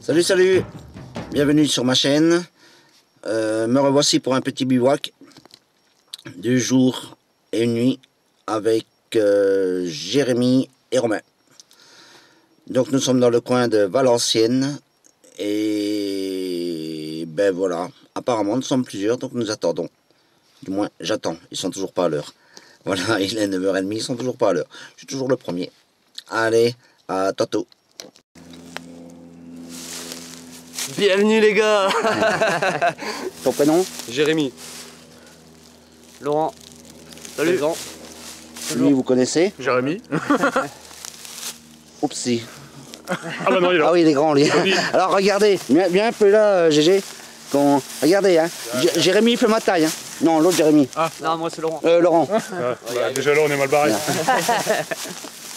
Salut, salut, bienvenue sur ma chaîne. Me revoici pour un petit bivouac du jour et une nuit avec Jérémy et Romain. Donc nous sommes dans le coin de Valenciennes et ben voilà, apparemment nous sommes plusieurs, donc nous attendons. Du moins j'attends, ils sont toujours pas à l'heure. Voilà, il est 9h30, ils sont toujours pas à l'heure. Je suis toujours le premier. Allez, à tantôt. Bienvenue les gars. Ton prénom? Jérémy. Laurent. Salut. Lui, vous connaissez? Jérémy. Oupsie. Ah bah non, il est là. Ah oui, il est grand, lui. Alors regardez, viens un peu là, GG. Regardez, hein. Jérémy, il fait ma taille. Hein. Non, l'autre Jérémy. Ah. Non, moi c'est Laurent. Laurent. Bah, déjà là, on est mal barré.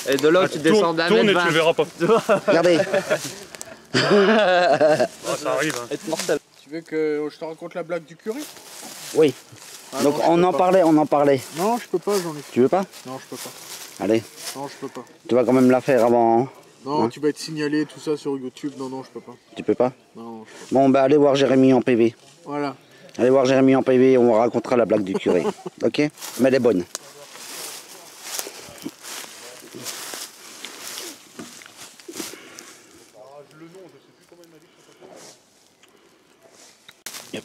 Et de là, tu descends d'un mètre 20. Tourne et tu le verras pas. Regardez. Oh, ça arrive. Hein. Être mortel. Tu veux que je te raconte la blague du curé? Oui. Ah, donc non, on en parlait. Non, je peux pas, j'en ai. Tu veux pas? Non, je peux pas. Allez. Non, je peux pas. Tu vas quand même la faire avant. Non, Hein? tu vas être signalé, tout ça sur YouTube. Non, non, je peux pas. Tu peux pas? Non, je peux Bon, bah allez voir Jérémy en PV. pas. Voilà. Allez voir Jérémy en PV, on racontera la blague du curé. Ok? Mais elle est bonne. Yep.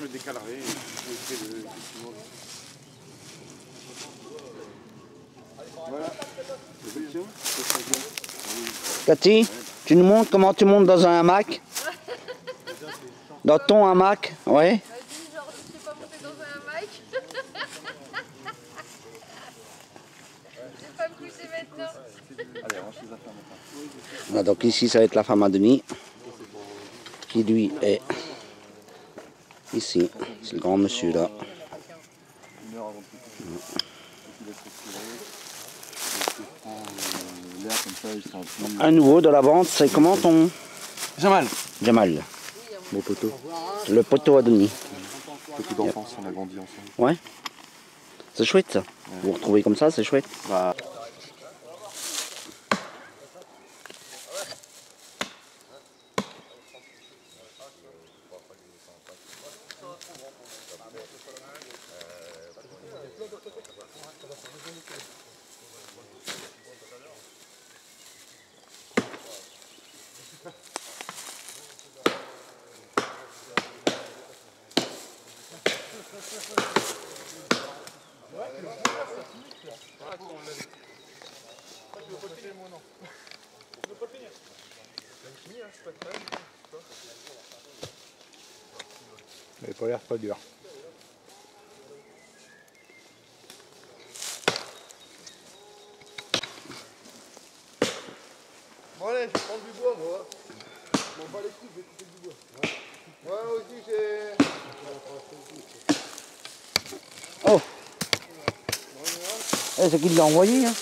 Je décalerai. Cathy, tu nous montres comment tu montes dans un hamac? Dans ton hamac? Ouais. Vas-y, genre, je sais pas monter dans un hamac. Je vais pas me coucher maintenant. Voilà, donc ici, ça va être la femme à Denis, qui lui est ici. C'est le grand monsieur là. Un nouveau de la vente, c'est comment ton... Jamal. Jamal. Mon poteau. Le poteau à Denis. Petit d'enfance, on a grandi ensemble. Ouais. C'est chouette ça. Vous vous retrouvez comme ça, c'est chouette. Bah. Il n'a pas l'air pas dur. Bon, allez, je vais prendre du bois, moi. Je m'en bats les couilles, je vais couper du bois. Moi aussi, j'ai. Oh. C'est qui l'a envoyé hein.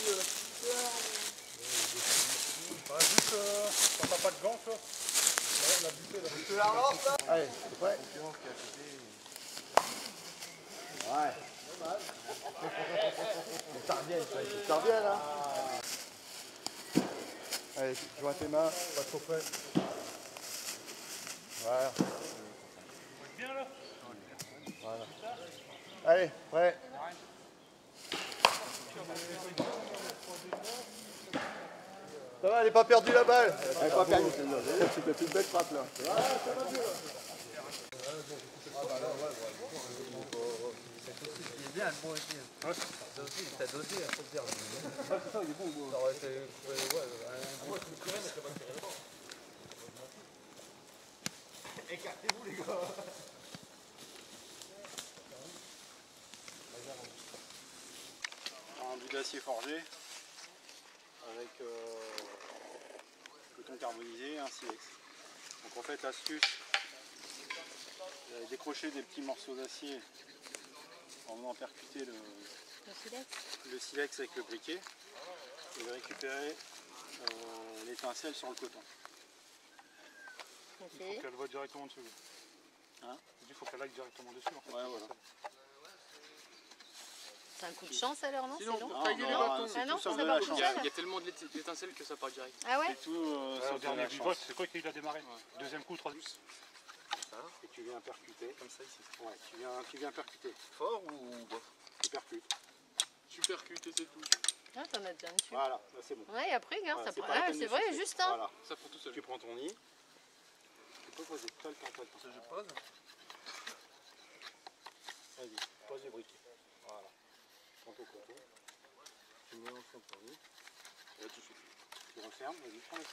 T'as pas de gants, toi? Allez, ouais. Ouais. Ça revient, là. Allez, joins tes mains, pas trop près. Voilà. Bien là? Voilà. Allez, prêt. Ça va, elle n'est pas perdue la balle. Elle n'est pas perdue celle-là. C'est une belle frappe là. Ça va bien. Il est bien le bon aussi. Ça aussi, t'as dosé, faut te dire. Il est bon, ça aurait été. Écartez-vous les gars. Un but d'acier forgé avec coton carbonisé et un silex. Donc en fait l'astuce, décrocher des petits morceaux d'acier en venant percuter le silex avec le briquet et de récupérer l'étincelle sur le coton. Il faut qu'elle voit directement dessus. Hein? Il faut qu'elle aille directement dessus. En fait. Ouais, voilà. C'est un coup de chance alors, non? C'est long? tailler les bâtons. Ah non, ça de la part tout chance. seul? Il y a tellement d'étincelles que ça part direct. Ah ouais? C'est tout, C'est au c'est dernier de la bivouac, chance. c'est quoi qu'il a démarré? Deuxième coup, troisième. Et tu viens percuter. Comme ça ici. Ouais, tu viens percuter. Fort ou bof? Tu percutes. Tu percutes et c'est tout. Ah, t'en as déjà une dessus. Voilà, là c'est bon. Ouais, et après, regarde, Voilà, ça pas prend. la Ah, peine de c'est vrai, souffler. juste, hein. Voilà. Ça prend tout seul. Tu prends ton nid. Tu peux poser. Toi le temps, toi le temps. Je pose. Vas-y, pose le briquet. Voilà. Prends ton couteau. Tu mets en fond ton nid. Et là, tu souffles. Tu refermes, vas-y, prends le.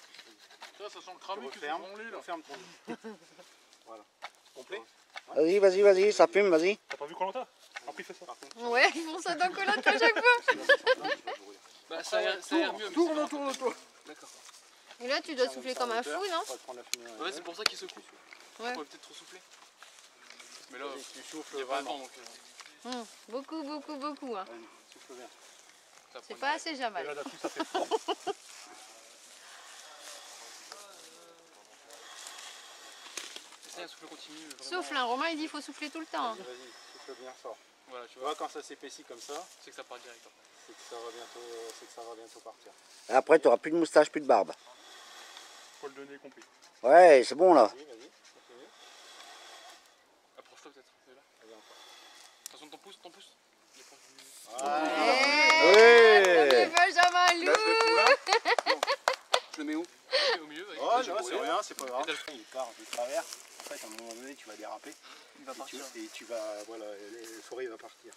Ça sent Tu cramé, tu fais refermes, branler là. referme ton nid. Voilà. Complet. Vas-y, vas-y, vas-y, ça fume, vas-y. T'as pas vu Koh-Lanta? Après, fais ça. Par contre, Ouais, ils font ça dans Koh-Lanta à chaque fois. Bah ça a l'air mieux. Tourne. D'accord. Et là, tu dois souffler comme un fou, non? Pas de prendre la fumée. Ouais, c'est pour ça qu'il secoue. Ouais. On pourrait peut-être trop souffler. Mais là, Vas-y, tu souffles il y a pas le vraiment. vent donc. Beaucoup, beaucoup, beaucoup. Hein. Vas-y, souffle bien. Ça C'est prend pas assez Et Jamal. là, là-dessus, ça fait froid. Essaye un souffle continu. Vraiment. Souffle, hein. Romain, il dit qu'il faut souffler tout le temps. hein. Vas-y, souffle bien fort. Voilà, tu Tu vois. vois, quand ça s'épaissit comme ça, C'est que ça part direct. Après. c'est que ça va bientôt partir. Et après, tu n'auras plus de moustache, plus de barbe. Faut le donner compris. Ouais, c'est bon là. Vas-y, vas-y, continue. Approche-toi peut-être. C'est là. Vas-y, encore. Attention, ton pouce, ton pouce. Il est pas du- Ouais. Comme il veut, Jamalou. Je le mets où? Au milieu. Avec Oh les non, yeux c'est brûlés. rien, c'est pas grave. Et t'as Il part du travers. En fait, à un moment donné, tu vas déraper. Il va Et partir. tu vas, voilà, le forêt va partir.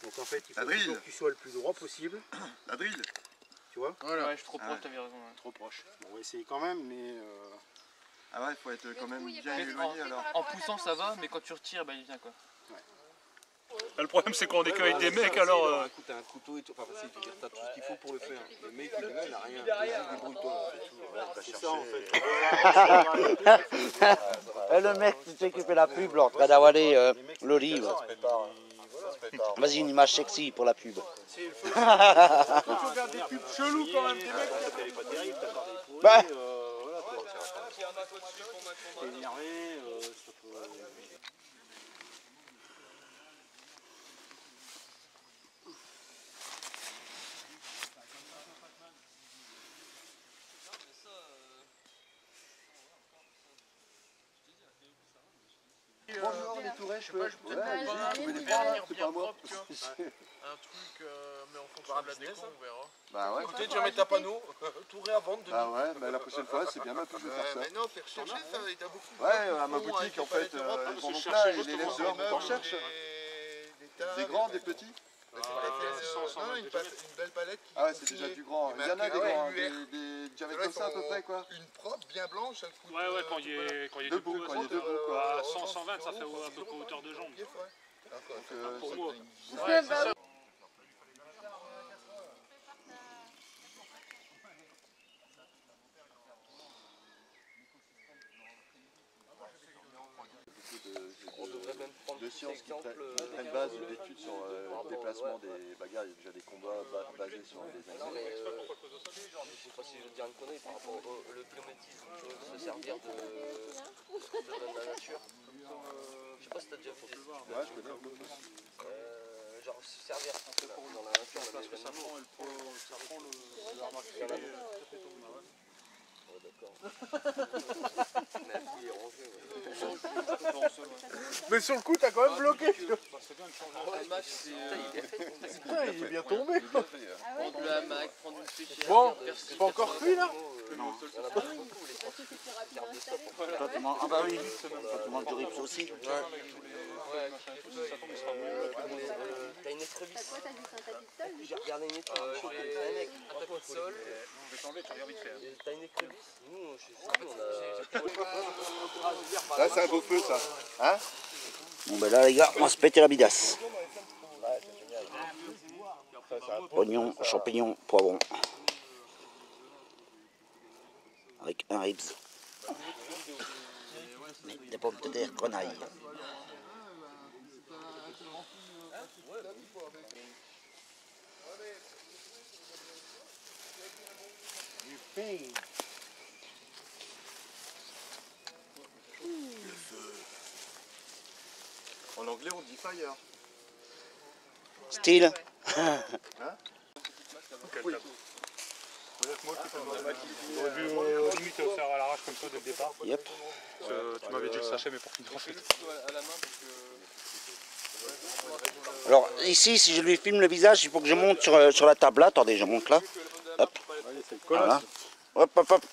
Donc en fait, il faut La drill. toujours que tu sois le plus droit possible. La drill. Tu vois? Voilà. Ouais, je suis trop Ah proche, ouais. t'avais raison. Ouais. Trop proche. Bon, on va essayer quand même, mais Ah ouais, faut être quand même il est bien pas éloigné alors. En poussant, ça va, mais quand tu retires, bah il vient quoi. Là, le problème, c'est qu'on est qu'avec des mecs, alors. Écoute, t'as un couteau et tout. Enfin, facile, tu veux dire, t'as tout ce qu'il faut pour le faire. Le mec, il n'a rien. Vas-y, débrouille-toi. c'est ça en fait. Et le mec qui t'occupait la pub, là, en train d'avaler l'olive. Vas-y, une image sexy pour la pub. Tu regardes des pubs chelous quand même, des mecs. Elle est pas terrible, t'as pas des pourris, Bah. voilà quoi. T'es énervé, ça peut... Bonjour les tourets, je peux. Ouais, j'ai je rien vais les dit, prendre, bien c'est pas moi. Un truc, mais en fonction de la déco, on verra. Bah ouais. Écoutez, tu remets ta panneau. Touré à vendre, Ah ouais, mais la prochaine fois, c'est bien ma pub de faire ça. Mais non, faire chercher, il y a beaucoup. Ouais, à ma boutique, en fait, ils en ont plein et les élèves dehors on cherche. Des grands, des petits. Non, une belle palette. Ah ouais, c'est déjà du grand. Il y en a des grands, des diamètres comme ça à peu près, quoi. Une propre, bien blanche, elle coûte. Ouais, quand il est Debout, tout quand il est debout, petit, quoi. 100, 120, ça fait à peu près hauteur de jambe. Donc, Pour moi. Ouais, bah, de sciences qui prennent base d'études sur le déplacement des bagarres. Il y a déjà des combats basés sur des animaux. Je sais pas si je veux dire une connerie par rapport au biométisme, se servir de la nature. Je sais pas si t'as déjà vu des Ouais, je connais un peu. genre se servir dans la nature, Parce que ça prend le remarqué. Ouais, d'accord. Mais il est rangé, Mais sur le coup, t'as quand même bloqué. Le match, c'est Il est bien tombé. prendre le hamac, prendre une fléchette. Bon, c'est pas encore cuit là? Non. il y en a pas beaucoup, les cartes de stop. Toi, tu manges... Ah bah oui, toi, tu manges du rips aussi. Ouais, T'as une écrevisse. J'ai regardé une étude, t'as un mec, un tapis de sol. Je vais t'enlever, tu regardes vite fait. T'as une écrevisse. Nous, je sais on a. Là, c'est un beau feu, ça. Hein? Bon ben là les gars, on va se péter la bidasse. Oignons, champignons, poivrons. Avec un ribs. Des pommes de terre, grenaille. En anglais, on dit fire. Style. J'aurais dû limite faire à l'arrache comme ça dès le départ. Yep. Tu m'avais dit que ça sachait, mais pour finir en fait. Alors ici, si je lui filme le visage, il faut que je monte sur la table là. Attendez, je monte là. Hop. Voilà. Hop, hop, hop.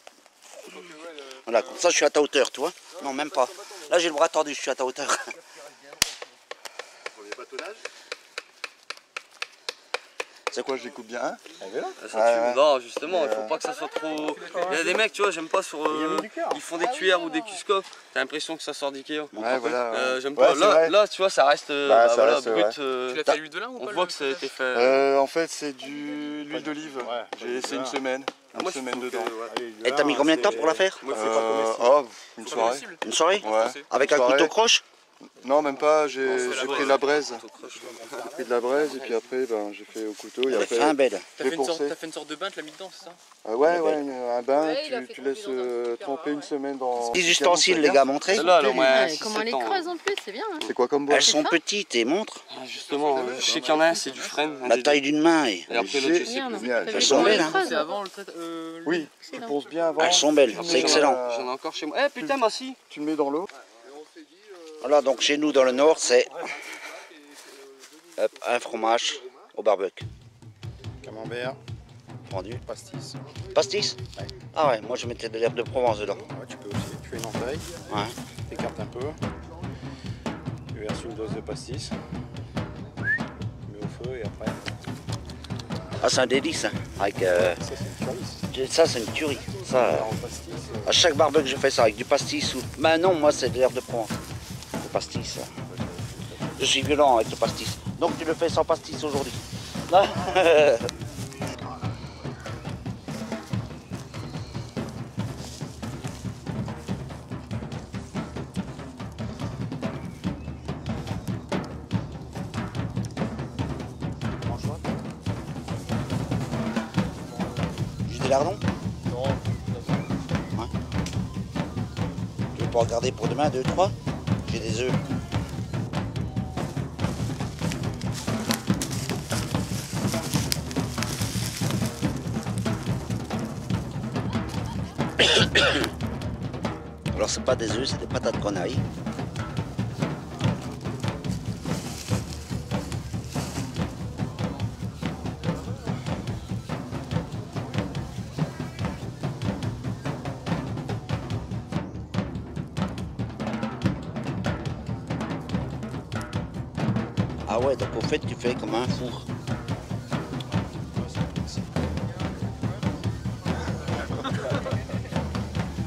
Voilà, comme ça je suis à ta hauteur, tu vois. Non, même pas. Là j'ai le bras tordu, je suis à ta hauteur. Pour les bâtonnages. C'est quoi, je les coupe bien, hein? Non, justement, il faut pas que ça soit trop. Il y a des mecs, tu vois, j'aime pas sur. Ils font des cuillères ou des Cusco, t'as l'impression que ça sort d'Ikea. Ouais, voilà. J'aime pas. Là, tu vois, ça reste ça voilà, reste, brut. Tu l'as fait à l'huile de lin ou pas? On voit que ça a été fait. En fait, c'est de l'huile d'olive. J'ai laissé une semaine. Moi, je trouve dedans. Et t'as mis combien de temps pour la faire? Une soirée. Une soirée? Ouais. Avec un couteau croche? Non, même pas, j'ai pris de la braise. J'ai pris de la braise et puis après j'ai fait au couteau. Et après, C'est un bel. T'as fait une sorte de bain, tu l'as mis dedans, c'est ça? ouais, un bain, tu laisses tremper une semaine dans... Les ustensiles, les gars, montrez. Là, alors, Comment elle les creuse en plus, c'est bien. Hein. C'est quoi comme bois? Elles sont petites et montre. Justement, je sais qu'il y en a un, c'est du frêne. La taille d'une main. Et après l'autre, je sais Merde. plus. Elles sont belles, hein. C'est avant le trait. Oui, tu ponces bien avant. Elles sont belles, c'est excellent. J'en ai encore chez moi. Eh putain, bah si. Tu le mets dans l'eau. Voilà, donc chez nous dans le nord, c'est un fromage au barbecue. Camembert, Vendu. pastis. Pastis? Ah ouais, moi je mettais de l'herbe de Provence dedans. Ouais, tu peux aussi. Tu fais une entaille, Ouais. t'écartes un peu. Tu verses une dose de pastis. Tu mets au feu et après... Ah, c'est un délice, hein. Avec, Ça, c'est une calice. ça, c'est une tuerie. Ça, En pastis, à chaque barbecue, je fais ça avec du pastis ou. Ben non, moi c'est de l'herbe de Provence. Le pastis. Je suis violent avec le pastis. Donc tu le fais sans pastis aujourd'hui. J'ai des lardons? Non. Ouais. Tu veux pas regarder pour demain, 2, 3? J'ai des œufs. Alors c'est pas des œufs, c'est des patates qu'on aille. Ah ouais, donc au fait tu fais comme un four.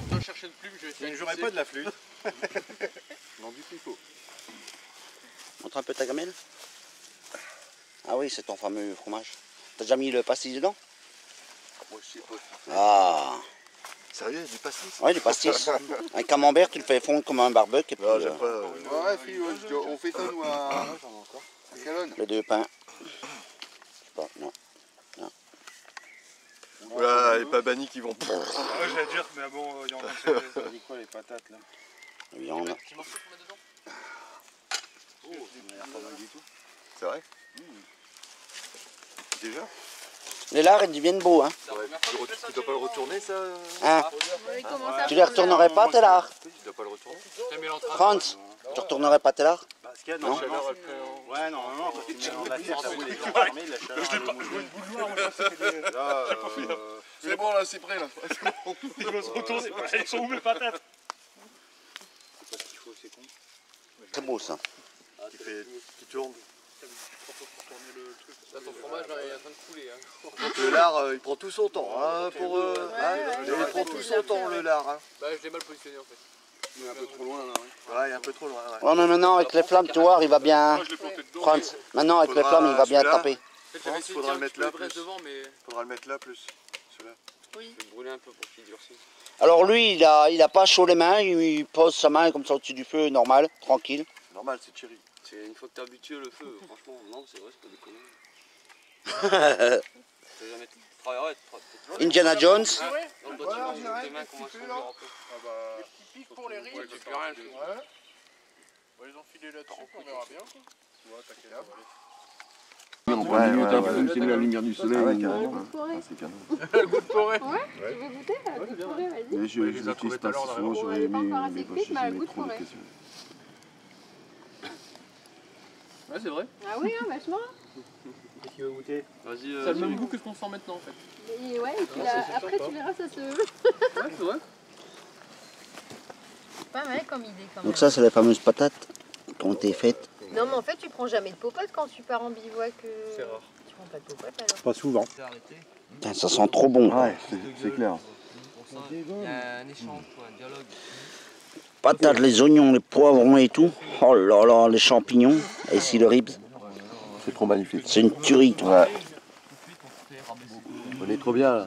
Je dois chercher une plume, je vais essayer. Je ne jouerai pas de la flûte. Non, du picot. Montre un peu ta gamelle. Ah oui, c'est ton fameux fromage. T'as déjà mis le pastis dedans? Moi, je sais pas. Ah, Sérieux, du pastis? ouais, du pastis. Un camembert, tu le fais fondre comme un barbecue et puis Non, j'aime pas. Ouais, fille, on fait ça nous à Calonne. les deux pains. Je sais pas, non. Voilà, les pas bannis qui vont. Ouais, j'allais dire, mais bon, il y en a. Ça dit quoi les patates là? Viande. Petit morceau qu'on met dedans? Oh, ça m'a l'air pas mal du tout. C'est vrai? Déjà? Les lards, ils deviennent beaux, hein. Tu dois pas le retourner ça? Hein? Oui, comment ça? Tu les retournerais pas, tes lards? Tu dois pas le retourner? Franz, tu retournerais pas tes lards? Parce qu'il y a Non. la chaleur après. Ouais, non, quand tu mets dans la terre, ça roule les gens fermés, la chaleur. Je l'ai pas. Là, c'est bon, là, c'est prêt là. Il va se retourner. Ils sont où mes patates? C'est pas ce qu'il faut, c'est con. C'est beau ça. Qui tourne. Là, ton fromage, là, il est en train de couler. Hein. Le lard, il prend tout son temps. Hein, pour, il prend tout son temps le lard. Hein. Bah, je l'ai mal positionné en fait. Il est un peu trop loin là. Ouais, il est un peu trop loin. Ouais. Ouais, mais maintenant avec les flammes, tu vois, il va bien. Franz, maintenant avec les flammes, il va bien taper. J'avais essayé de faudra tirer le mettre un là petit peu de braise plus. devant, mais. Faudra le mettre là plus. Celui-là. Oui. Je vais brûler un peu pour qu'il durcisse. Alors lui, il a pas chaud les mains, il pose sa main comme ça au-dessus du feu, normal, tranquille. Normal, c'est cherry. C'est une fois que t'as habitué le feu, franchement, non, c'est vrai, c'est pas déconner. T'as jamais travaillé, Indiana Jones. dans le bâtiment, tes mains commencent à s'ouvrir un peu. Les petits pics pour les riz. J'ai plus rien, je trouve. Ouais. Ils ont filé là-dessus, on verra bien. On en plein milieu, t'as même si la lumière du soleil. Un goût de forêt. C'est canon. Le goût de forêt. Ouais, tu veux goûter un goût de forêt, vas-y. Mais je les a trouvés tout à l'heure, on souvent, Bon, j'aurais elle est pas aimé, encore assez mais cuite, mais un j'aimais goût de trop forêt. l'occasion. Ouais, c'est vrai. Ah oui, hein, vachement. Qu'est-ce qu'il veut goûter? Vas-y. Ça a le même goût que ce qu'on sent maintenant en fait. Et ouais, et puis là, après tu verras, ça se... Ouais, c'est vrai. Pas mal comme idée quand même. Donc ça, c'est les fameuses patates qui ont été faites. Non mais en fait tu prends jamais de popote quand tu pars en bivouac. C'est rare. Tu prends pas de popote alors. Pas souvent. Putain, ça sent trop bon. Ouais, c'est clair. Il y a un échange, quoi, un dialogue. Patates, les oignons, les poivrons et tout. Oh là là, les champignons. Et ici le ribs. C'est trop magnifique. C'est une tuerie. Ouais. On est trop bien là.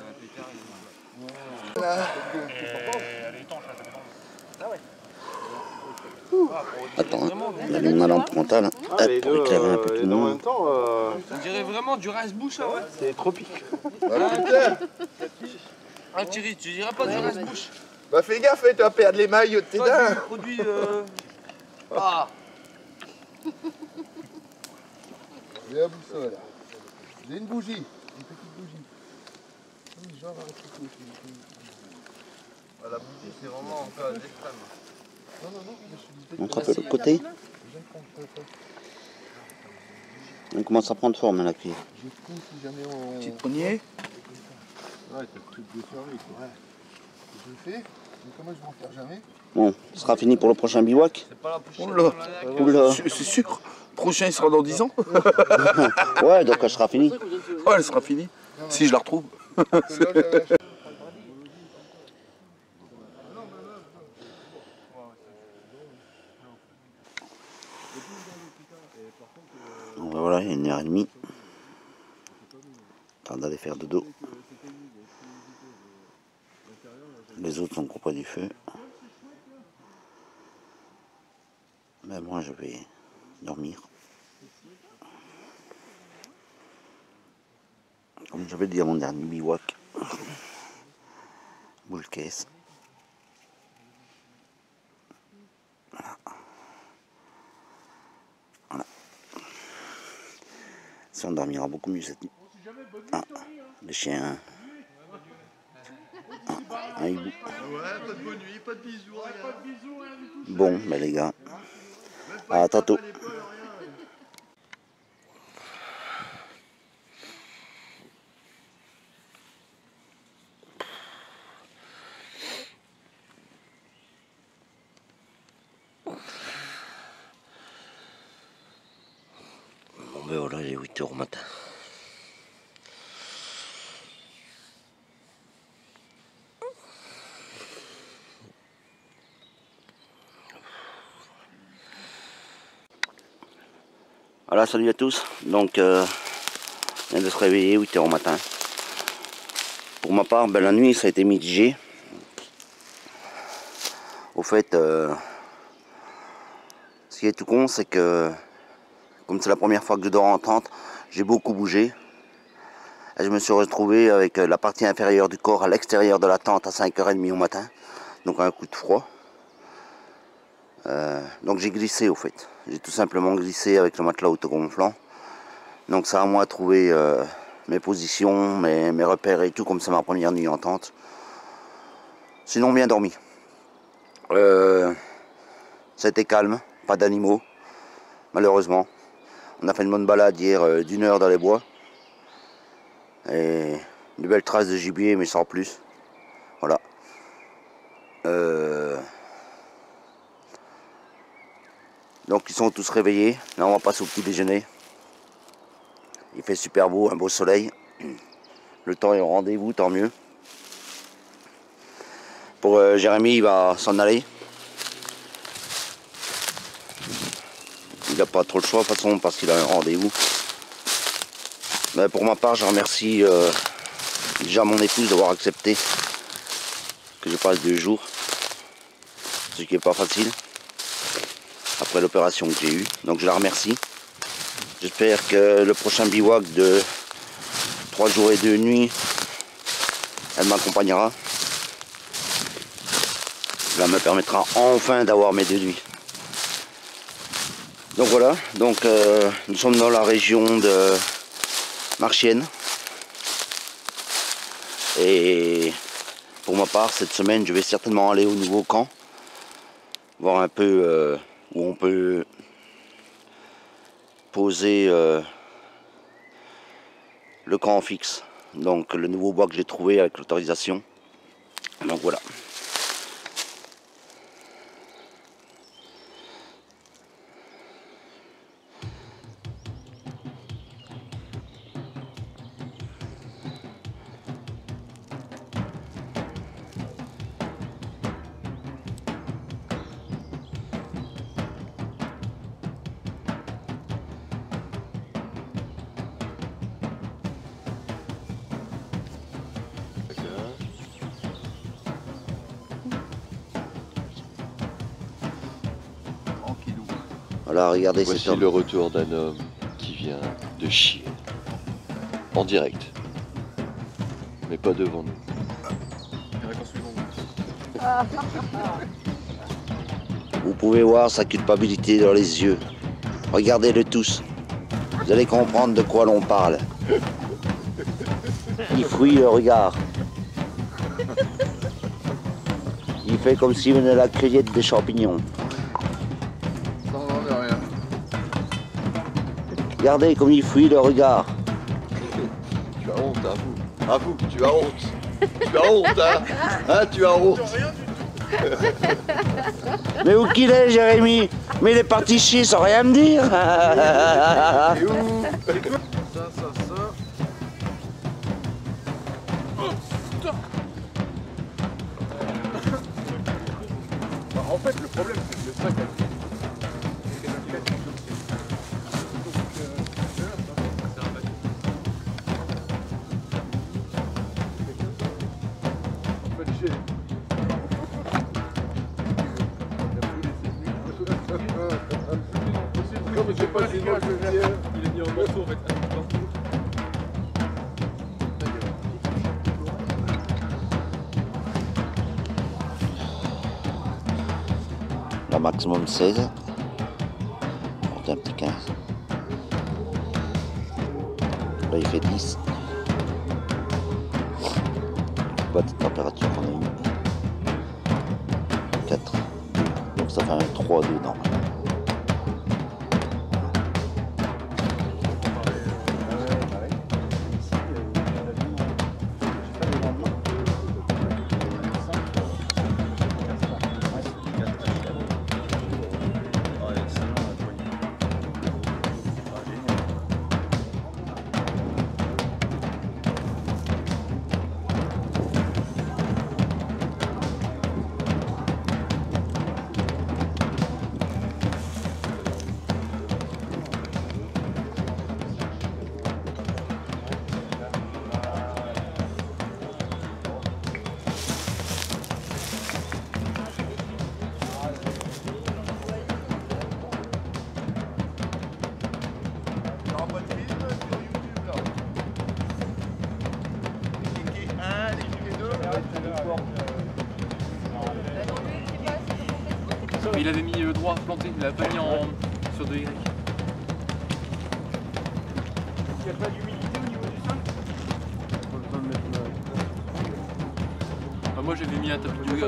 Attends, on allume la lampe frontale. Hop, pour éclairer un peu tout le En monde. même temps, On dirait vraiment du rince-bouche, hein, ouais. c'est tropique. Ah, Thierry, tu dirais pas du rince-bouche? Bah fais gaffe, tu vas perdre les mailles de tes Pas dents. du produit. Ah, J'ai la boussole. J'ai une bougie. Une petite bougie. Oui, genre avec le coup. la bougie, c'est vraiment en cas d'extrême. Non, non, non, je suis Montre un peu l'autre côté. On commence à prendre forme la cuillère. J'ai coup si jamais on... Citronnier. Ouais, t'as le truc de fermer quoi. Ouais. Je le fais, mais comment je vais en faire jamais? Bon, ce sera fini pour le prochain bivouac. C'est pas la pochette. Oula. C'est sûr. Prochain il sera dans 10 ans. Ouais, donc elle sera finie. Ouais, elle sera finie. Si je la retrouve. Bon, ben voilà, il y a 1h30. Temps d'aller faire dodo. Les autres sont coupés du feu. Ben moi je vais dormir. Comme j'avais dit à mon dernier bivouac. Boule caisse. Voilà. Voilà. Ça on dormira beaucoup mieux cette nuit. Ah, les chiens. Ah, un hibou. Ouais, pas de bonne nuit, pas de bisous, rien. Bon, ben les gars. À tantôt. Bon ben voilà, il est 8 h au matin. Voilà, salut à tous. Donc, on vient de se réveiller 8 h au matin. Pour ma part, ben, la nuit, ça a été mitigé. Au fait, ce qui est tout con, c'est que, comme c'est la première fois que je dors en tente, j'ai beaucoup bougé. Et je me suis retrouvé avec la partie inférieure du corps à l'extérieur de la tente à 5 h 30 au matin. Donc un coup de froid. Donc j'ai glissé au fait. J'ai tout simplement glissé avec le matelas autogonflant. Donc ça a à moi trouvé mes positions, mes repères et tout, comme c'est ma première nuit en tente. Sinon bien dormi. C'était calme, pas d'animaux, malheureusement. On a fait une bonne balade hier d'1 heure dans les bois. Et de belles traces de gibier, mais sans plus. Voilà. Donc ils sont tous réveillés. Là on va passer au petit déjeuner. Il fait super beau, un beau soleil. Le temps est au rendez-vous, tant mieux. Pour Jérémy, il va s'en aller. Il n'a pas trop le choix de toute façon parce qu'il a un rendez-vous. Mais pour ma part, je remercie déjà mon épouse d'avoir accepté que je passe 2 jours. Ce qui n'est pas facile. Après l'opération que j'ai eue. Donc je la remercie. J'espère que le prochain bivouac de 3 jours et 2 nuits, elle m'accompagnera. Cela me permettra enfin d'avoir mes 2 nuits. Donc voilà, donc nous sommes dans la région de marchienne. Et pour ma part, cette semaine, je vais certainement aller au nouveau camp, voir un peu où on peut poser le camp fixe. Donc le nouveau bois que j'ai trouvé avec l'autorisation. Donc voilà. Voilà, regardez Voici cet homme. le retour d'un homme qui vient de chier. En direct. Mais pas devant nous. Vous pouvez voir sa culpabilité dans les yeux. Regardez-le tous. Vous allez comprendre de quoi l'on parle. Il fouille le regard. Il fait comme s'il venait de la cueillette des champignons. Regardez comme il fouille le regard. Tu as honte, avoue. Avoue, tu as honte. Tu as honte, hein. Hein, tu as honte. Mais où qu'il est, Jérémy? Mais il est parti chier sans rien me dire. Et où? Ça. Oh putain. En fait, le problème, c'est que le sac a Comme j'ai pas les mots, je viens. il est mis en morceaux en fait. La maximum 16. On un petit 15. Là il fait 10. Pas de température qu'on a eu. 4. Donc ça fait un 3 dedans. Il avait mis droit planté, il l'avait pas mis en sur 2Y. Il n'y a pas d'humidité au niveau du sol? Bah, moi j'avais mis un tapis de yoga.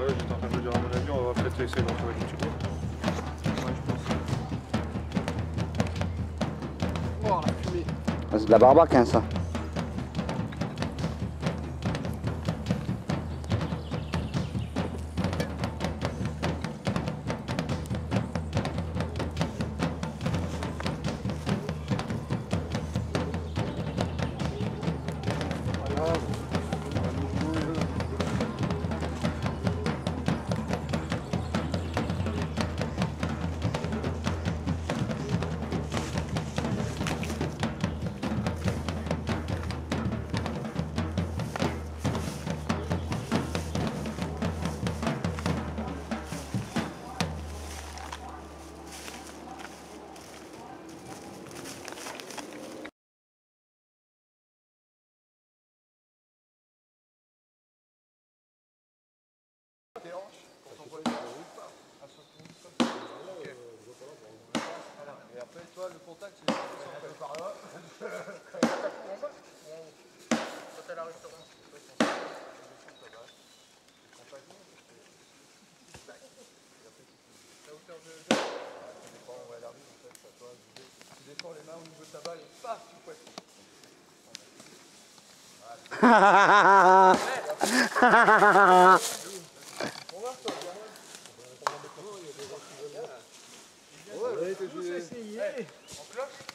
J'étais en train de me dire à mon avis, on va peut-être essayer d'en trouver une petite. C'est de la barbacane ça. vois, le contact, c'est par là. Quand elle arrive sur moi. La hauteur de jeu. Ça dépend, on va l'arriver en fait. Tu descends les mains au niveau de ta balle et paf, tu fouettes. Ouais, t'as essayer. En cloche.